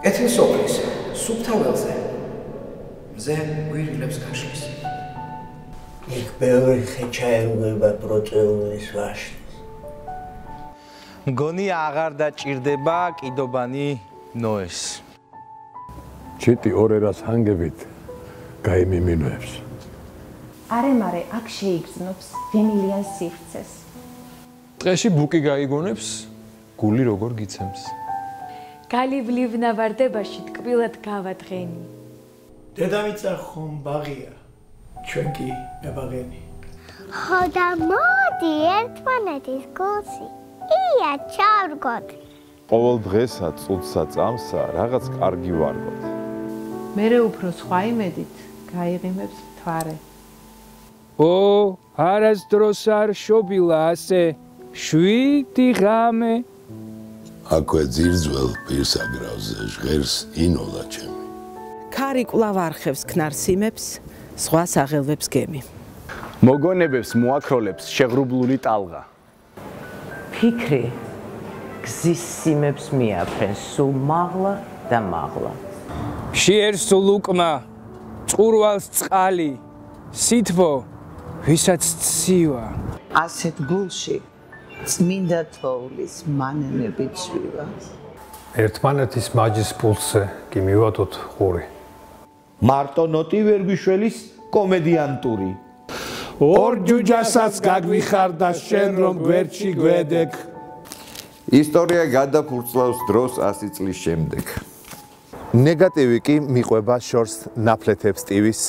კეთილ სოფლის სუფთა ველზე მზე გვირილებს გაშლის იქ ბევრი ხეჩა ერუება პროტეულის ვაშლის მგონი აღარ დაჭირდება კიდობანი ნოეს ჩიტი ორერას ჰანგებით გაიმიმინებს არემარე აქ შეიგრძნობს ვენილიან სივრცეს ტყეში ბუკი გაიგონებს გული როგორ გიცემს გალიბლივნა ვარდებაში ტკბილად გავადღენი დედამიწა ხომ ბაღია ჩვენ კი მებაღენი ხო და მოდი ერთმანეთის გულში ია ჩავრგოთ ყოველ დღესა წუთსა წამსა რაღაც კარგი ვარგოთ მერე უფრო სხვა იმედით გაიღიმებს მთვარე ო არასდროს არ შობილა ასე 7 ღამე აქვე ძირძველ პირსაგრავზე ჟღერს ინოლა ჩემი ქარი კვლავ არხევს ქნარსიმებს ზღვას აღელვებს გემი მოგონებებს მოაქროლებს შეღრუბლული ტალღა ფიქრი გზის სიმებს მიაფრენს სულ მაღლა და მაღლა შიერს სულ უკმა წყურვალს წყალი სითბო ვისაც ცივა ასეთ გულში წმინდა თოვლის მანენები ცვივა ერთმანეთის მაჯის პულსზე კი მივატოთ ხური მარტო ნოტი ვერ გიშველის კომედიანტური ორ ჯუჯასაც გაგვიხარდა შენ რომ გვერდში გვედეკ ისტორია გადაფურცლავს დროს 100 წლის შემდეგ ნეგატივი კი მიყვება შორს ნაფლეთებს ტივის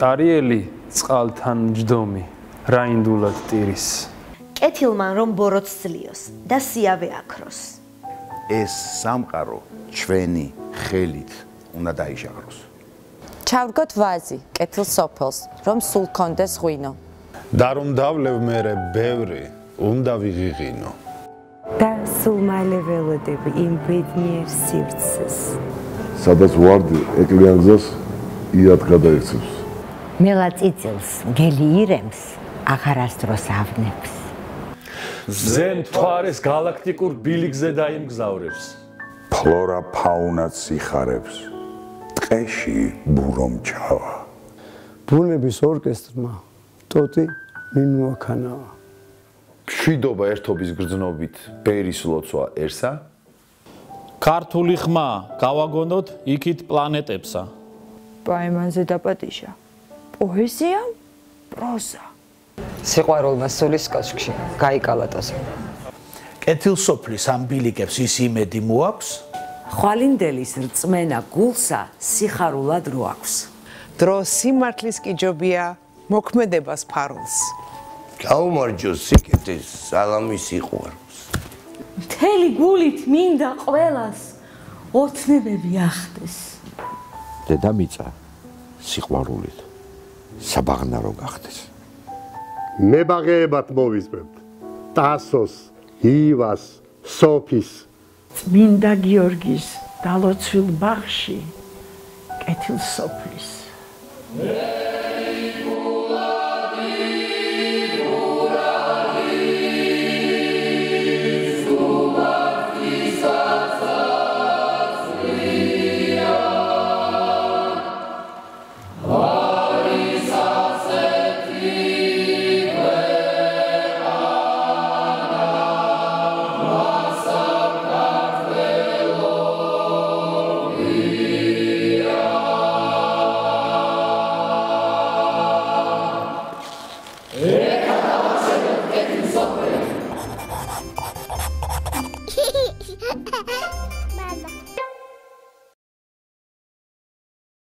ტარიელი წყალთან ჯდომი რაინდულად ტირის კეთილმან რომ ბოროტს ძლიოს და სიავე აქროს ეს სამყარო ჩვენი ხელით უნდა დაიშაღროს ჩავდგოთ ვაზი კეთილ სოფელს რომ სულ კონდეს ღვინო და რომ დავლევ მერე ბევრი უნდა ვიღიღინო და სულ მალე ველოდები იმ ბედნიერ სივრცეს სადაც ვარდი ეკლიანგზას იად გადაიქცევს მელა წიწილს გელი ირემს აღარასდროს ავნებს ზემ მთვარეს გალაქტიკურ ბილიგზე დაიმგზავრებს ფლორა ფაუნა სიხარებს ტყეში ბურომ ჩავა ბუნების ორკესტრმა ტოტი მიმოაქანავა მშვიდობა ერთობის გრძნობით ბერის ლოცვაერსა ქართული ხმა გავაგონოთ იქით პლანეტებსა პოემანზე დაპატიშა პოეზია პროზა სიყვარულმა სულის კოშკში გაიკალატოსა კეთილ სოფლის ამ ბილიკებს ის იმედი მოაქვს ხვალინდელის რწმენა გულსა სიხარულად რო აქვს დრო სიმართლის კიჯობია მოქმედებას ფარულს გაუმარჯოს სიკეთის სალამი სიყვარულს მთელი გულით მინდა ყველას ოცნებები ახდეს დედამიწა სიყვარულით საბაღნარო გახდეს მებაღეებად მოვიზმებთ ტასოს ივას სოფის წმინდა გიორგის დალოცვილ ბაღში კეთილ სოფლის